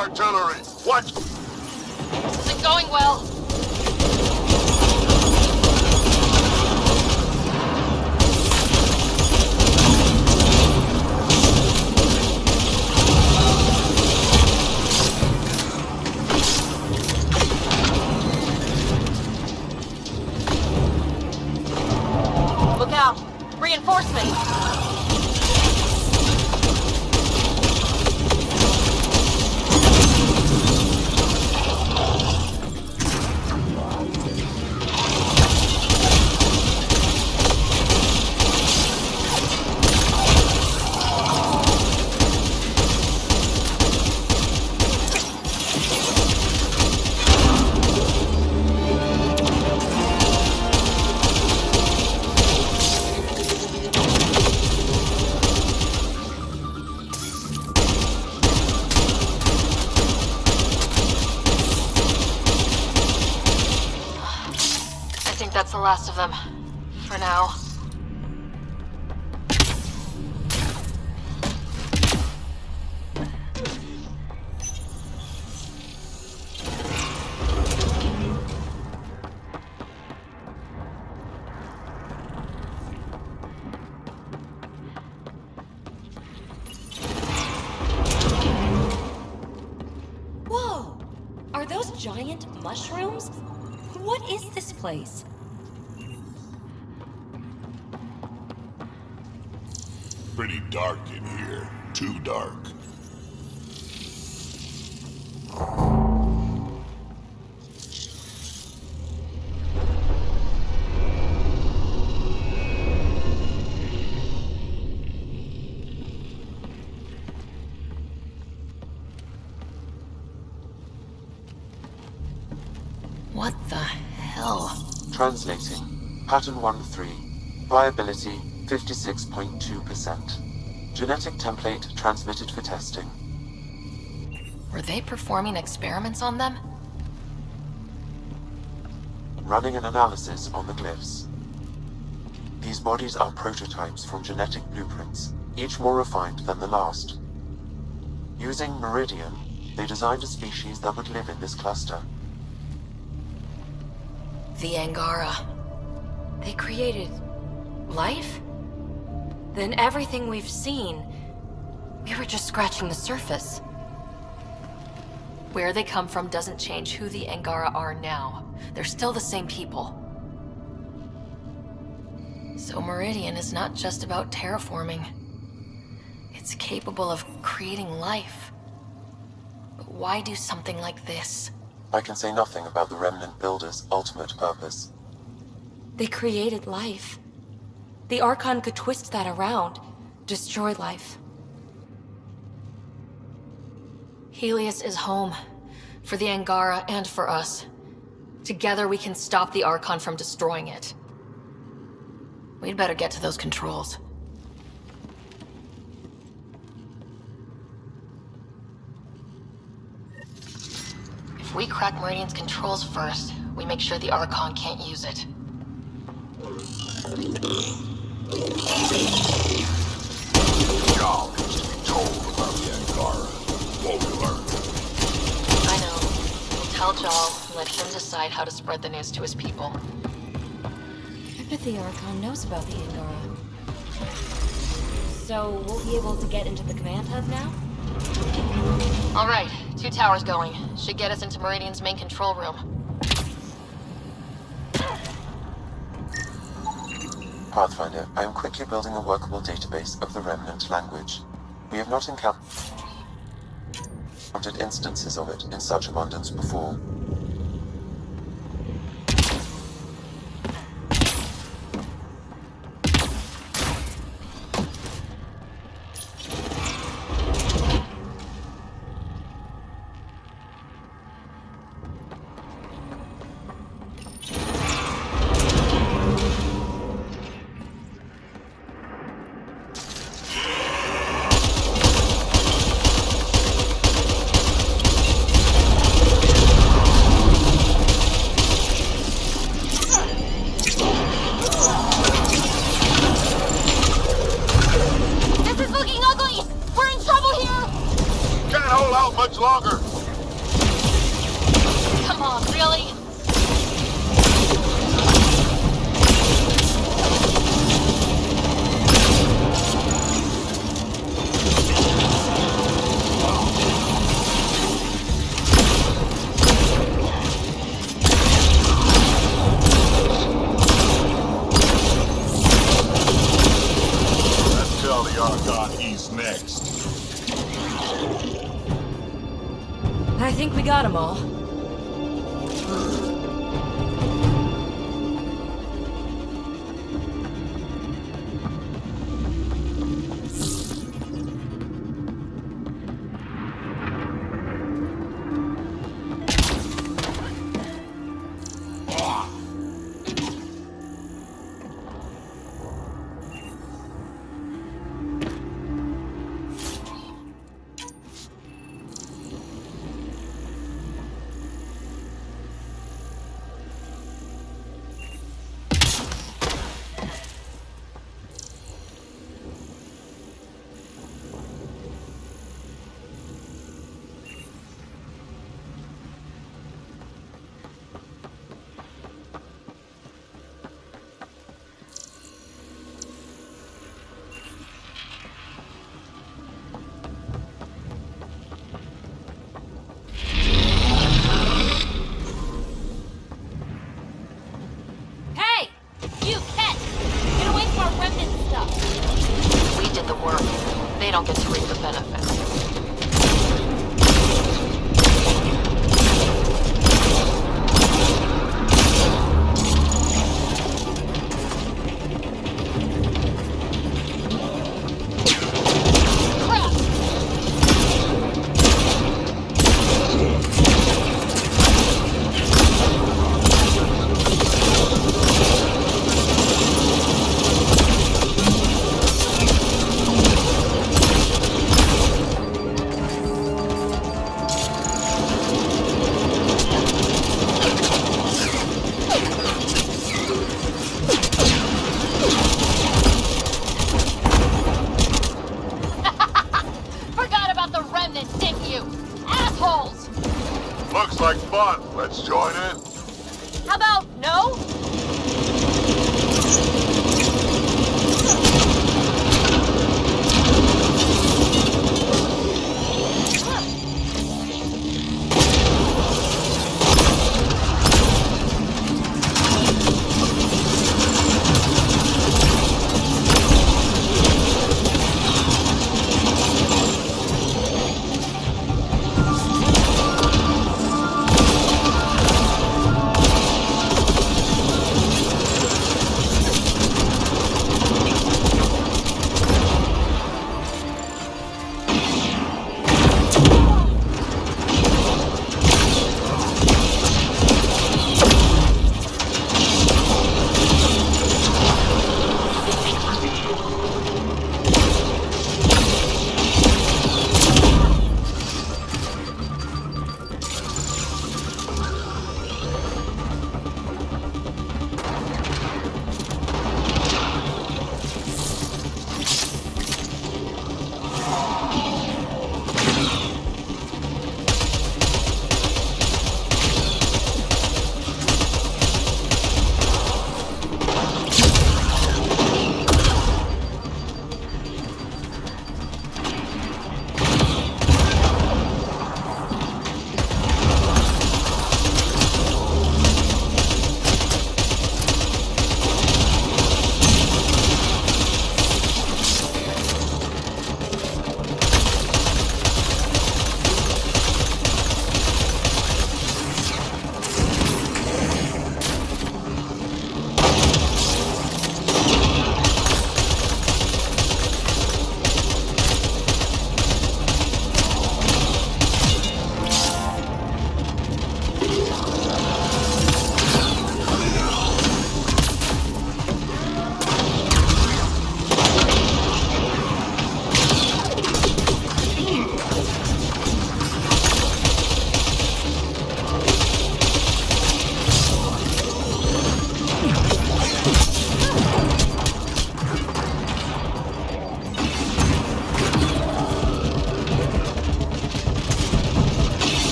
artillery. Watch. This isn't going well. Look out! Reinforcements! That's the last of them. For now. Whoa! Are those giant mushrooms? What is this place? Pretty dark in here. Too dark. What the hell? Translating. Pattern 1-3. Viability 56.2%. Genetic template transmitted for testing. Were they performing experiments on them? Running an analysis on the glyphs. These bodies are prototypes from genetic blueprints, each more refined than the last. Using Meridian, they designed a species that would live in this cluster. The Angara. They created life? Then everything we've seen, we were just scratching the surface. Where they come from doesn't change who the Angara are now. They're still the same people. So Meridian is not just about terraforming. It's capable of creating life. But why do something like this? I can say nothing about the Remnant Builders' ultimate purpose. They created life. The Archon could twist that around, destroy life. Helios is home. For the Angara and for us. Together we can stop the Archon from destroying it. We'd better get to those controls. If we crack Meridian's controls first, we make sure the Archon can't use it. Y'all need to be told about the Angara. Won't we learn? I know. We'll tell Jal and let him decide how to spread the news to his people. I bet the Archon knows about the Angara. So, we'll be able to get into the command hub now? Alright, 2 towers going. Should get us into Meridian's main control room. Pathfinder, I am quickly building a workable database of the Remnant language. We have not encountered instances of it in such abundance before. Much longer. really? Let's tell the Archon he's next. I think we got them all. They don't get to reap the benefits.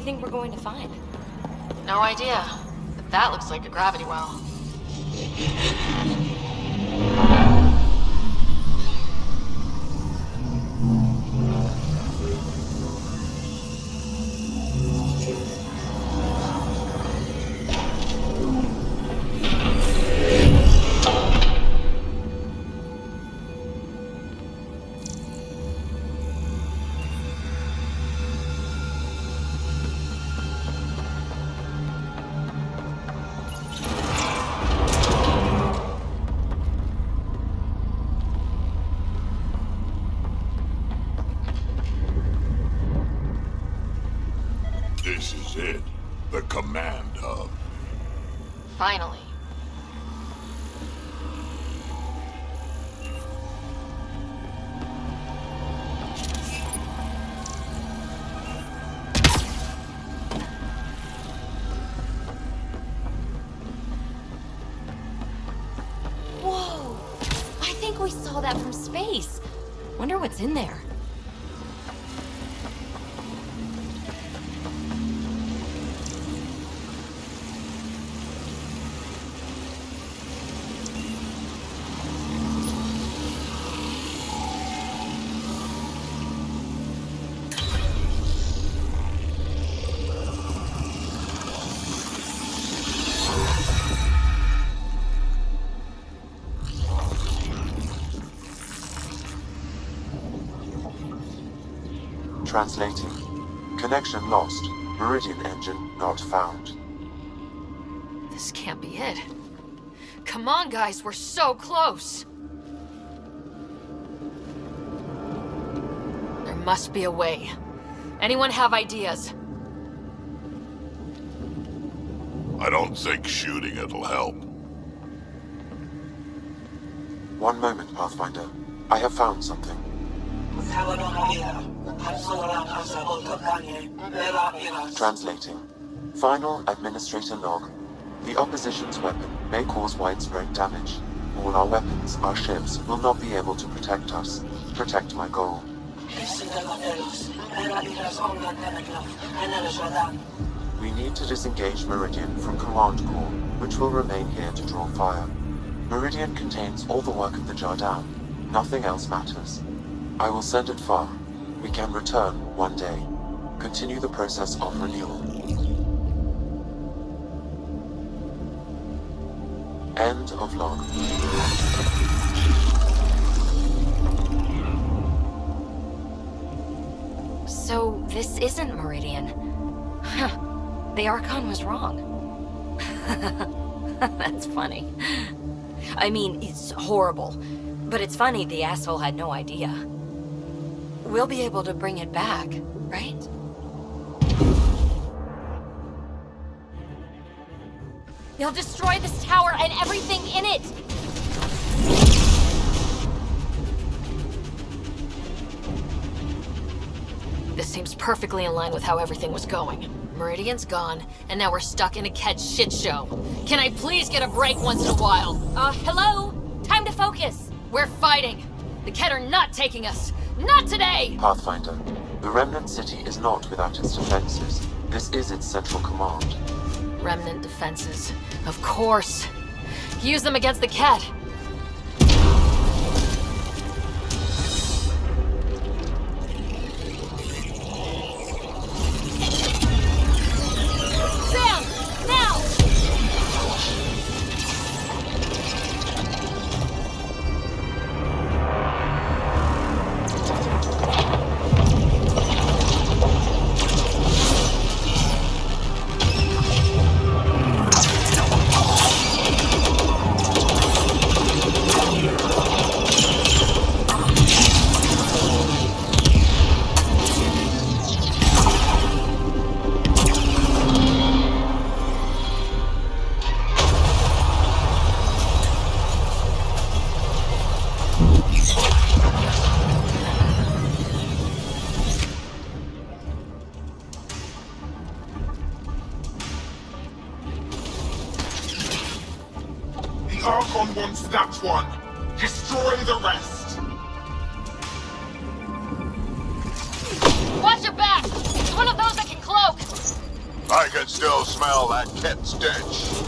think we're going to find? No idea. But that looks like a gravity well. This is it. The command hub. Finally. Whoa! I think we saw that from space. Wonder what's in there. Translating. Connection lost. Meridian engine not found. This can't be it. Come on, guys, we're so close. There must be a way. Anyone have ideas? I don't think shooting it'll help. One moment, Pathfinder. I have found something. Translating. Final Administrator log. The opposition's weapon may cause widespread damage. All our weapons, our ships, will not be able to protect us. Protect my goal. We need to disengage Meridian from Command Core, which will remain here to draw fire. Meridian contains all the work of the Jardin. Nothing else matters. I will send it far. We can return one day. Continue the process of renewal. End of log. So, this isn't Meridian. Huh. The Archon was wrong. That's funny. I mean, it's horrible. But it's funny the asshole had no idea. We'll be able to bring it back, right? They'll destroy this tower and everything in it! This seems perfectly in line with how everything was going. Meridian's gone, and now we're stuck in a Ked shit show. Can I please get a break once in a while? Hello? Time to focus! We're fighting! The Ked are not taking us! Not today! Pathfinder, the Remnant City is not without its defenses. This is its central command. Remnant defenses. Of course. Use them against the Ked. Sam! Now! Archon wants that one. Destroy the rest. Watch your back! It's one of those that can cloak! I can still smell that Kett stench.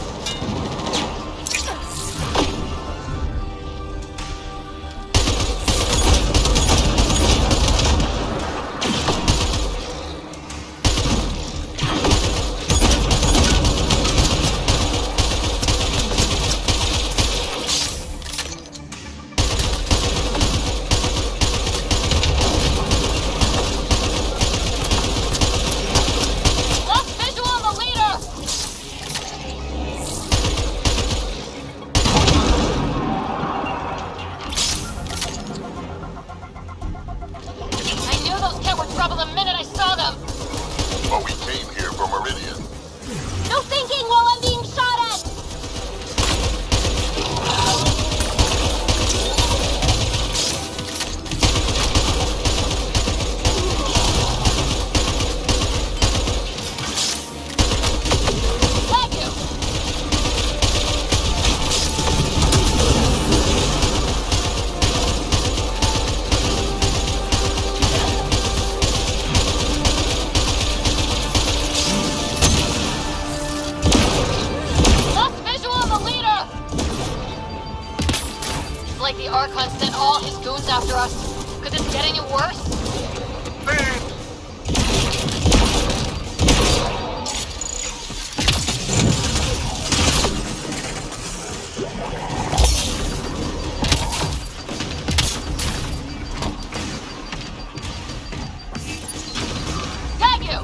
After us. Could this get any worse? Tag you!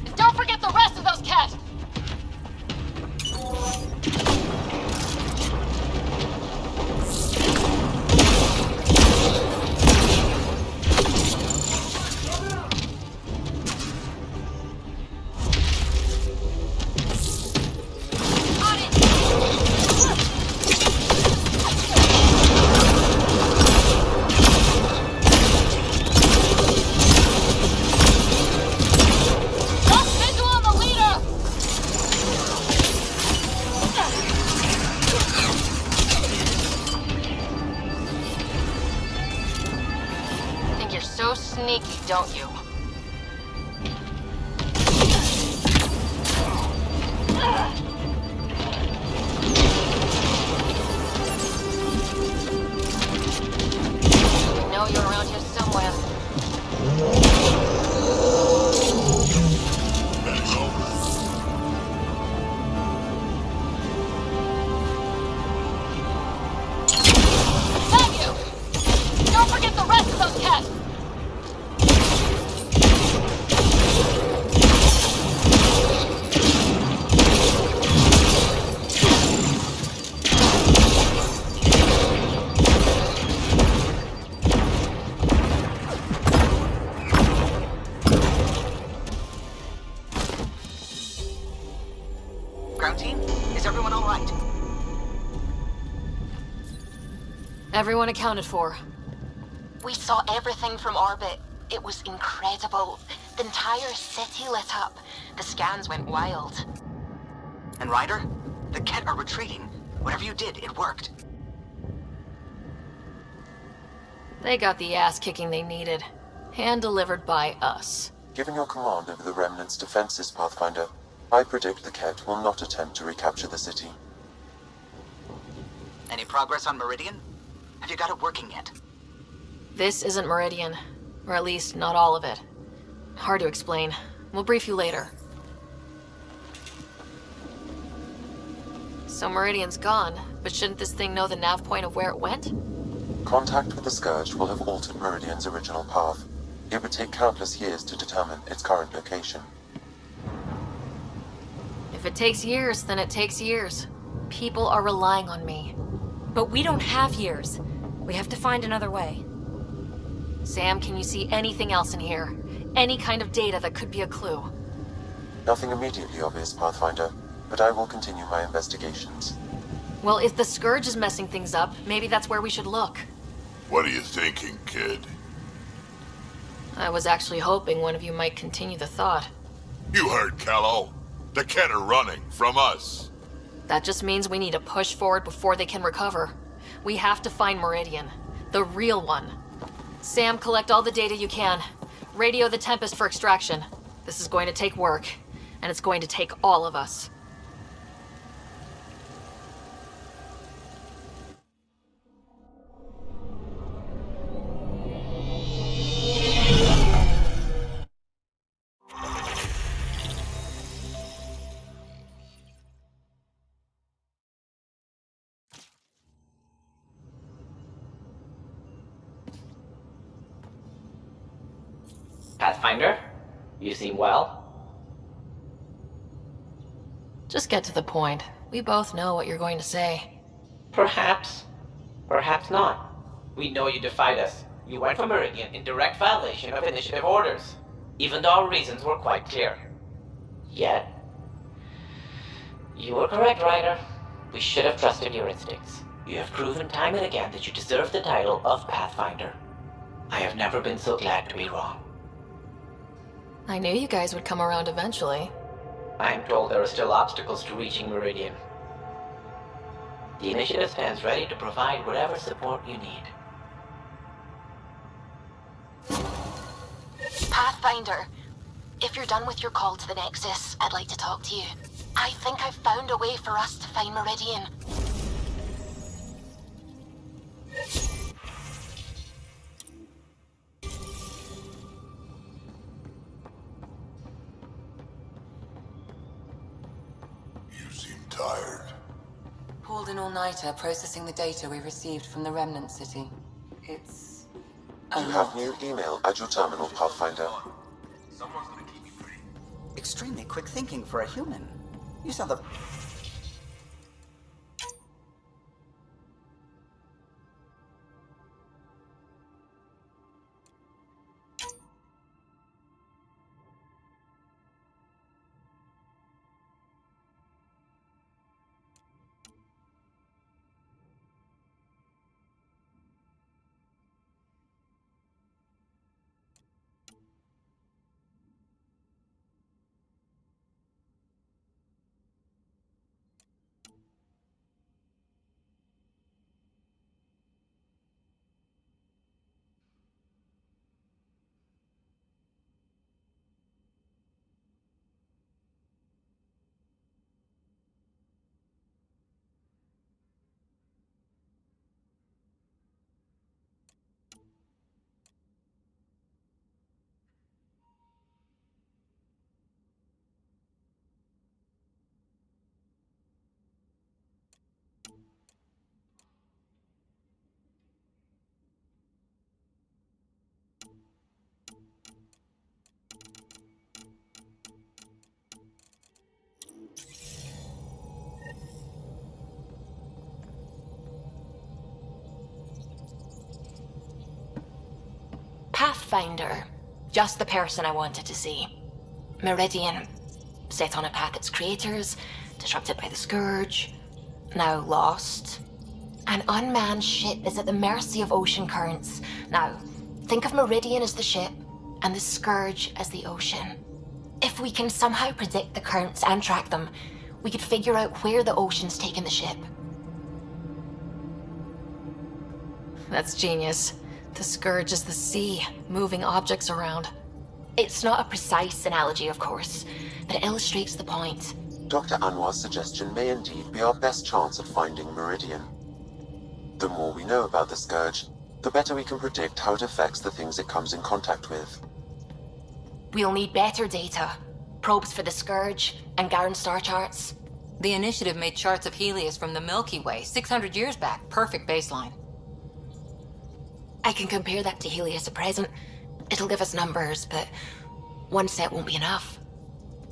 And don't forget the rest of those cats! Sneaky, don't you? I know you're around here somewhere. Tag you! Don't forget the rest of those cats! Everyone accounted for. We saw everything from orbit. It was incredible. The entire city lit up. The scans went wild. And Ryder? The Kett are retreating. Whatever you did, it worked. They got the ass-kicking they needed. Hand-delivered by us. Given your command over the Remnant's defenses, Pathfinder, I predict the Kett will not attempt to recapture the city. Any progress on Meridian? Have you got it working yet? This isn't Meridian. Or at least, not all of it. Hard to explain. We'll brief you later. So Meridian's gone, but shouldn't this thing know the nav point of where it went? Contact with the Scourge will have altered Meridian's original path. It would take countless years to determine its current location. If it takes years, then it takes years. People are relying on me. But we don't have years. We have to find another way. Sam, can you see anything else in here? Any kind of data that could be a clue? Nothing immediately obvious, Pathfinder, but I will continue my investigations. Well, if the Scourge is messing things up, maybe that's where we should look. What are you thinking, kid? I was actually hoping one of you might continue the thought. You heard Kello. The Kett are running from us. That just means we need to push forward before they can recover. We have to find Meridian. The real one. Sam, collect all the data you can. Radio the Tempest for extraction. This is going to take work. and it's going to take all of us. Pathfinder, you seem well. Just get to the point. We both know what you're going to say. Perhaps. Perhaps not. We know you defied us. You went for Meridian in direct violation of initiative orders, even though our reasons were quite clear. Yet, you were correct, Ryder. We should have trusted your instincts. You have proven time and again that you deserve the title of Pathfinder. I have never been so glad to be wrong. I knew you guys would come around eventually. I am told there are still obstacles to reaching Meridian. The initiative stands ready to provide whatever support you need. Pathfinder, if you're done with your call to the Nexus, I'd like to talk to you. I think I've found a way for us to find Meridian. You seem tired. Pulled an all-nighter processing the data we received from the Remnant City. It's a You lot. have new email at your terminal, Pathfinder. Extremely quick thinking for a human. You sound the... Pathfinder. Just the person I wanted to see. Meridian. Set on a path its creators, disrupted by the Scourge, now lost. An unmanned ship is at the mercy of ocean currents. Now, think of Meridian as the ship, and the Scourge as the ocean. If we can somehow predict the currents and track them, we could figure out where the ocean's taken the ship. That's genius. The Scourge is the sea, moving objects around. It's not a precise analogy, of course, but it illustrates the point. Dr. Anwar's suggestion may indeed be our best chance at finding Meridian. The more we know about the Scourge, the better we can predict how it affects the things it comes in contact with. We'll need better data. Probes for the Scourge, and Garen star charts. The Initiative made charts of Helios from the Milky Way 600 years back. Perfect baseline. I can compare that to Helios at present. It'll give us numbers, but one set won't be enough.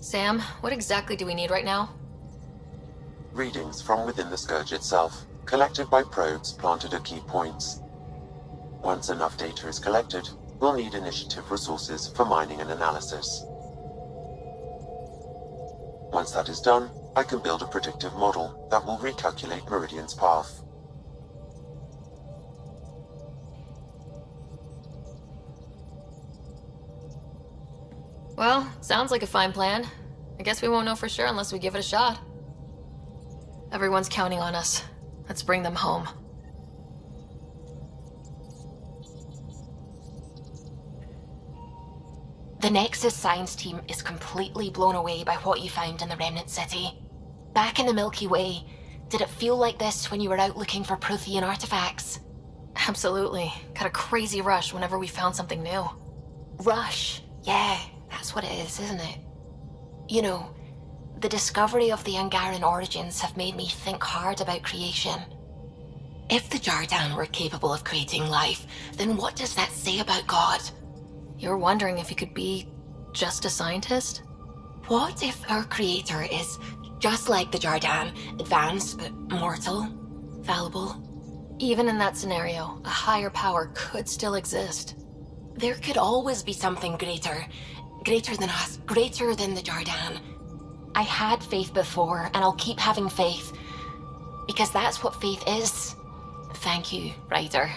Sam, what exactly do we need right now? Readings from within the Scourge itself, collected by probes planted at key points. Once enough data is collected, we'll need Initiative resources for mining and analysis. Once that is done, I can build a predictive model that will recalculate Meridian's path. Well, sounds like a fine plan. I guess we won't know for sure unless we give it a shot. Everyone's counting on us. Let's bring them home. The Nexus science team is completely blown away by what you found in the Remnant City. Back in the Milky Way, did it feel like this when you were out looking for Prothean artifacts? Absolutely. Got a crazy rush whenever we found something new. Rush. Yeah, that's what it is, isn't it? You know, the discovery of the Angaran origins have made me think hard about creation. If the Jardan were capable of creating life, then what does that say about God? You're wondering if he could be just a scientist? What if our creator is just like the Jardan, advanced but mortal, fallible? Even in that scenario, a higher power could still exist. There could always be something greater. Greater than us, greater than the Jardan. I had faith before, and I'll keep having faith. Because that's what faith is. Thank you, Ryder.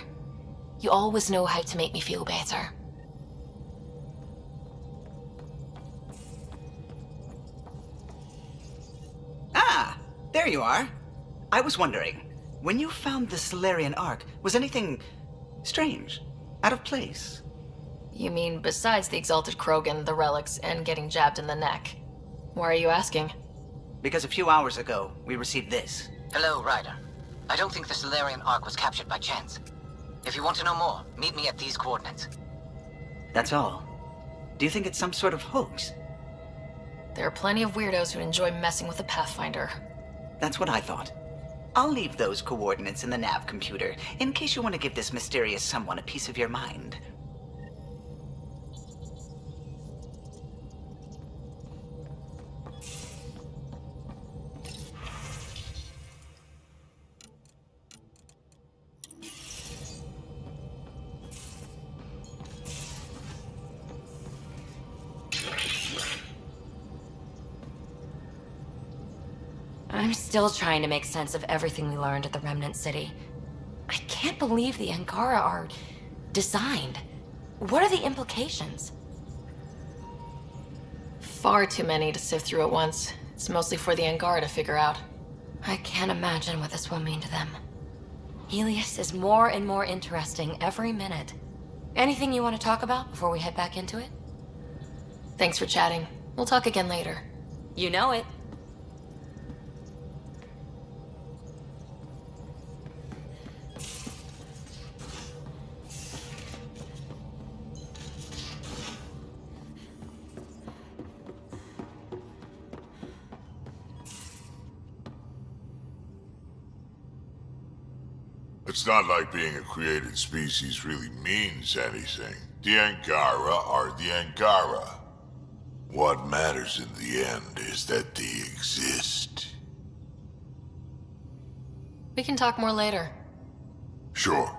You always know how to make me feel better. Ah, there you are. I was wondering, when you found the Solarian Ark, was anything strange? Out of place? You mean besides the Exalted Krogan, the relics, and getting jabbed in the neck? Why are you asking? Because a few hours ago, we received this. Hello, Ryder. I don't think the Solarian Ark was captured by chance. If you want to know more, meet me at these coordinates. That's all. Do you think it's some sort of hoax? There are plenty of weirdos who enjoy messing with the Pathfinder. That's what I thought. I'll leave those coordinates in the nav computer, in case you want to give this mysterious someone a piece of your mind. I'm still trying to make sense of everything we learned at the Remnant City. I can't believe the Angara are designed. What are the implications? Far too many to sift through at once. It's mostly for the Angara to figure out. I can't imagine what this will mean to them. Helios is more and more interesting every minute. Anything you want to talk about before we head back into it? Thanks for chatting. We'll talk again later. You know it. It's not like being a created species really means anything. The Angara are the Angara. What matters in the end is that they exist. We can talk more later. Sure.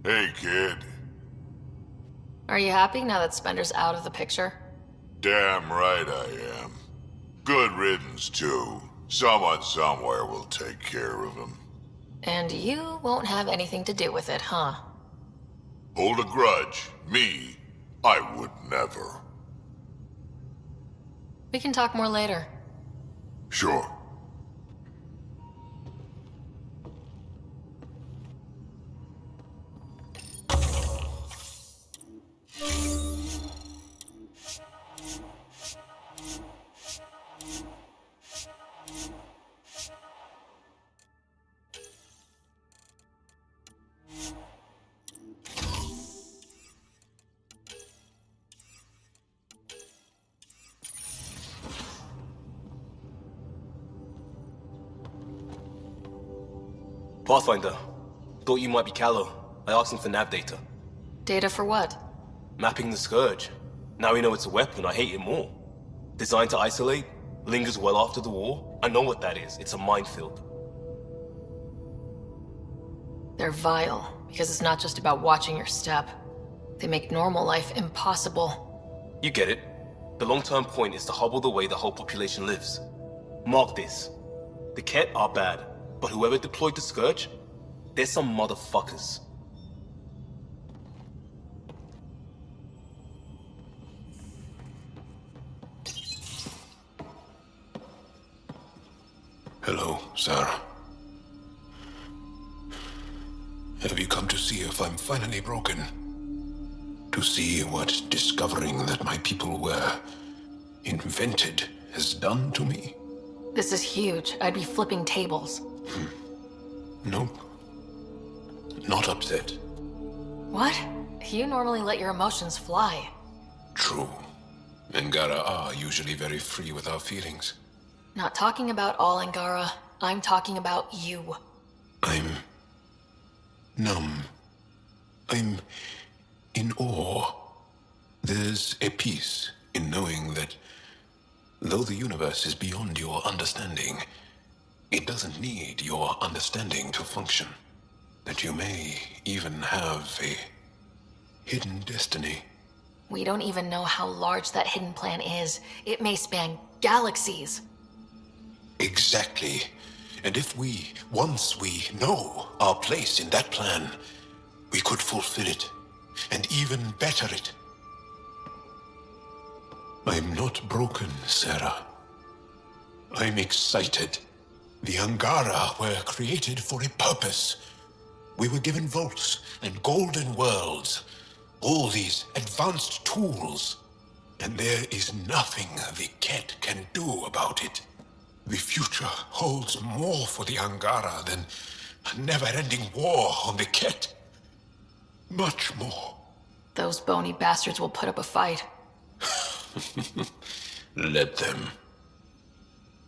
Hey, kid. Are you happy now that Spender's out of the picture? Damn right I am. Good riddance, too. Someone somewhere will take care of him. And you won't have anything to do with it, huh? Hold a grudge. Me, I would never. We can talk more later. Sure. Pathfinder, thought you might be Callow. I asked him for nav data. Data for what? Mapping the Scourge. Now we know it's a weapon, I hate it more. Designed to isolate, lingers well after the war. I know what that is. It's a minefield. They're vile, because it's not just about watching your step. They make normal life impossible. You get it. The long-term point is to hobble the way the whole population lives. Mark this. The Ket are bad, but whoever deployed the Scourge, they're some motherfuckers. Hello, Sarah. Have you come to see if I'm finally broken? To see what discovering that my people were invented has done to me? This is huge. I'd be flipping tables. Nope. Not upset. What? You normally let your emotions fly. True. Angara are usually very free with our feelings. Not talking about all Angara. I'm talking about you. I'm numb. I'm in awe. There's a peace in knowing that though the universe is beyond your understanding, it doesn't need your understanding to function. That you may even have a hidden destiny. We don't even know how large that hidden plan is. It may span galaxies. Exactly. And if once we know our place in that plan, we could fulfill it, and even better it. I'm not broken, Sarah. I'm excited. The Angara were created for a purpose. We were given vaults and golden worlds, all these advanced tools. And there is nothing the Ket can do about it. The future holds more for the Angara than a never-ending war on the Ket. Much more. Those bony bastards will put up a fight. Let them.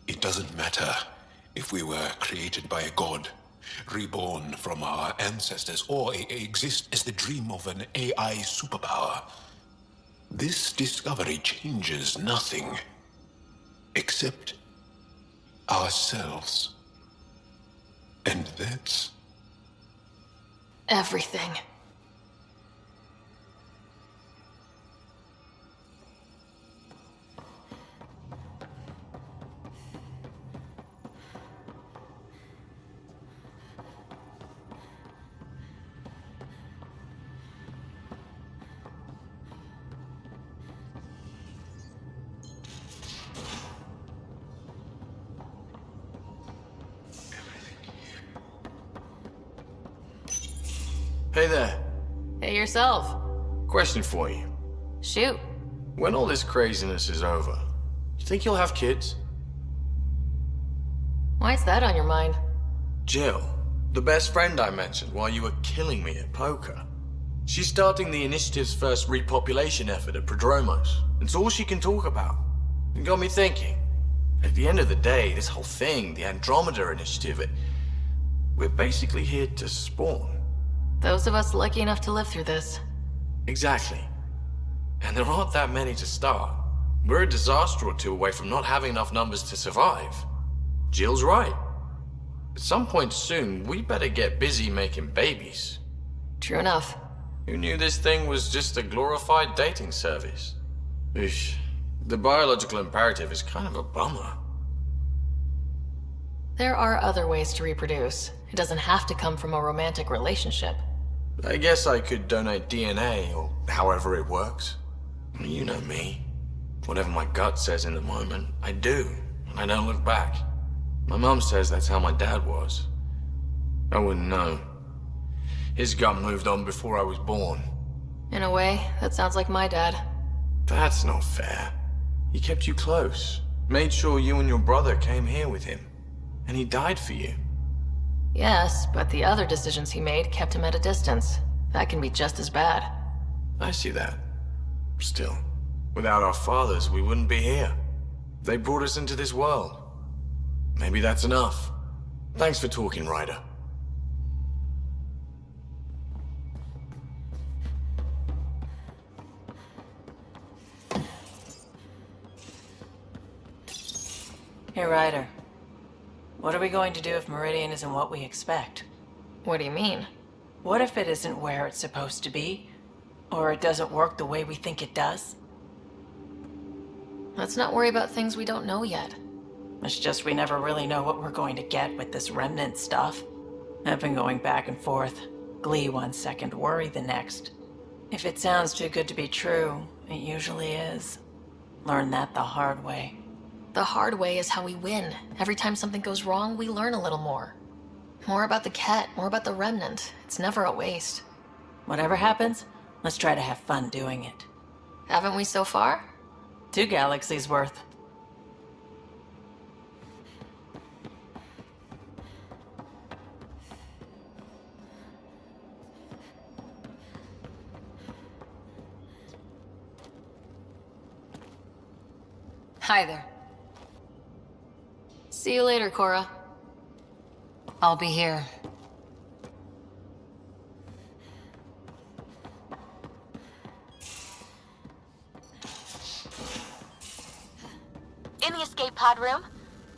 It doesn't matter if we were created by a god, reborn from our ancestors, or exist as the dream of an AI superpower. This discovery changes nothing except ourselves. And that's everything. Hey there. Hey yourself. Question for you. Shoot. When all this craziness is over, you think you'll have kids? Why's that on your mind? Jill, the best friend I mentioned while you were killing me at poker. She's starting the Initiative's first repopulation effort at Prodromos. It's all she can talk about. It got me thinking. At the end of the day, this whole thing, the Andromeda Initiative, we're basically here to spawn. Those of us lucky enough to live through this. Exactly. And there aren't that many to start. We're a disaster or two away from not having enough numbers to survive. Jill's right. At some point soon, we better get busy making babies. True enough. Who knew this thing was just a glorified dating service? Oof. The biological imperative is kind of a bummer. There are other ways to reproduce. It doesn't have to come from a romantic relationship. I guess I could donate DNA, or however it works. You know me. Whatever my gut says in the moment, I do, and I don't look back. My mom says that's how my dad was. I wouldn't know. His gut moved on before I was born. In a way, that sounds like my dad. That's not fair. He kept you close, made sure you and your brother came here with him, and he died for you. Yes, but the other decisions he made kept him at a distance. That can be just as bad. I see that. Still, without our fathers, we wouldn't be here. They brought us into this world. Maybe that's enough. Thanks for talking, Ryder. Hey, Ryder. What are we going to do if Meridian isn't what we expect? What do you mean? What if it isn't where it's supposed to be? Or it doesn't work the way we think it does? Let's not worry about things we don't know yet. It's just we never really know what we're going to get with this remnant stuff. I've been going back and forth. Glee 1 second, worry the next. If it sounds too good to be true, it usually is. Learned that the hard way. The hard way is how we win. Every time something goes wrong, we learn a little more. More about the Ket, more about the Remnant. It's never a waste. Whatever happens, let's try to have fun doing it. Haven't we so far? 2 galaxies worth. Hi there. See you later, Cora. I'll be here. In the escape pod room.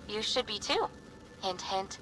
You should be too. Hint, hint.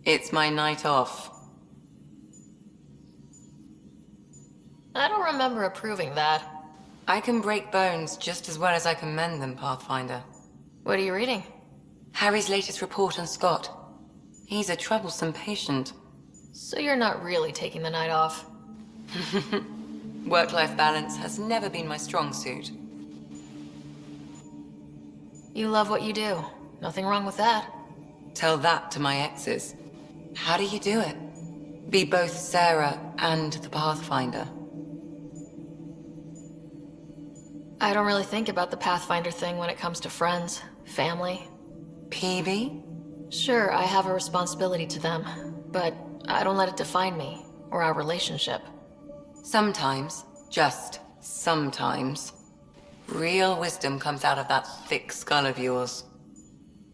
It's my night off. I don't remember approving that. I can break bones just as well as I can mend them, Pathfinder. What are you reading? Harry's latest report on Scott. He's a troublesome patient. So you're not really taking the night off? Work-life balance has never been my strong suit. You love what you do. Nothing wrong with that. Tell that to my exes. How do you do it? Be both Sarah and the Pathfinder. I don't really think about the Pathfinder thing when it comes to friends, family. PB? Sure, I have a responsibility to them, but I don't let it define me, or our relationship. Sometimes, just sometimes, real wisdom comes out of that thick skull of yours.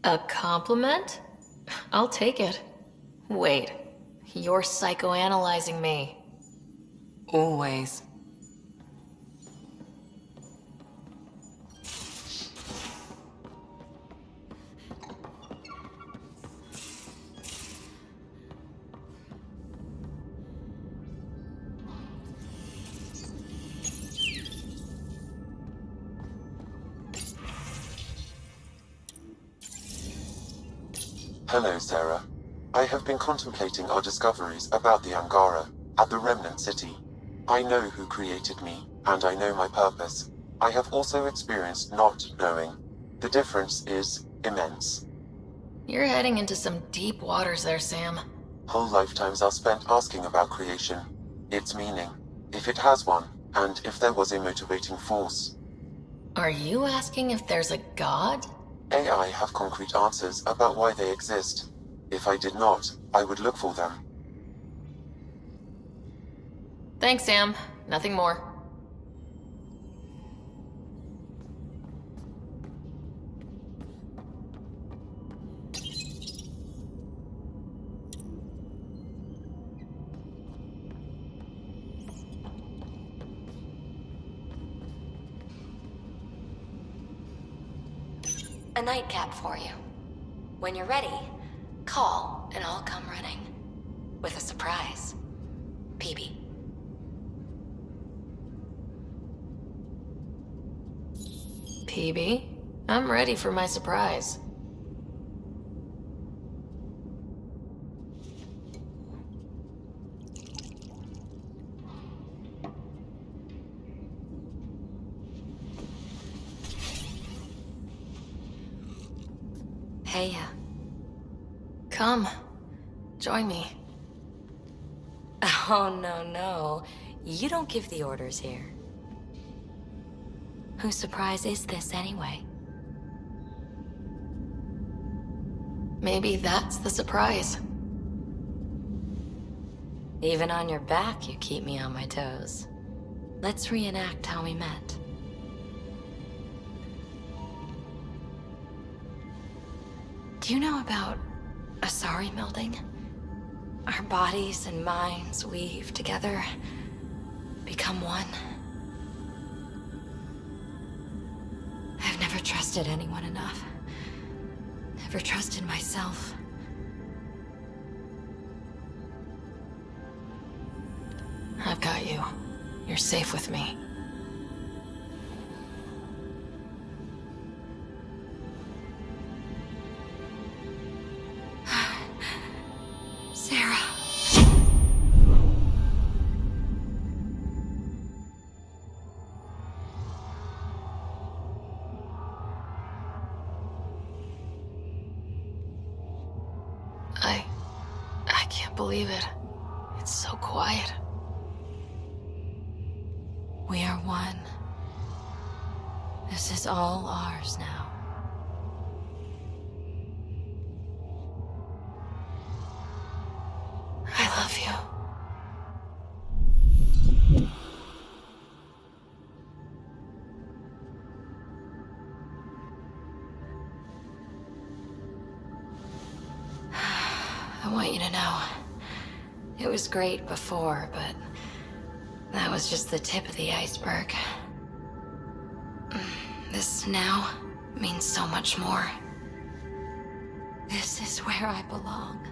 A compliment? I'll take it. Wait, you're psychoanalyzing me. Always. Hello, Sarah. I have been contemplating our discoveries about the Angara at the Remnant City. I know who created me, and I know my purpose. I have also experienced not knowing. The difference is immense. You're heading into some deep waters there, Sam. Whole lifetimes are spent asking about creation, its meaning, if it has one, and if there was a motivating force. Are you asking if there's a god? AI have concrete answers about why they exist. If I did not, I would look for them. Thanks, Sam. Nothing more. A nightcap for you. When you're ready, call and I'll come running. With a surprise. PB. PB? I'm ready for my surprise. Hey, Come. Join me. Oh, no. You don't give the orders here. whose surprise is this anyway? Maybe that's the surprise. Even on your back, you keep me on my toes. Let's reenact how we met. Do you know about Asari melding? Our bodies and minds weave together, become one. I've never trusted anyone enough. Never trusted myself. I've got you. You're safe with me. Sarah. I can't believe it. It's so quiet. We are one. This is all ours now. I love you. I want you to know, it was great before, but that was just the tip of the iceberg. This now means so much more. This is where I belong.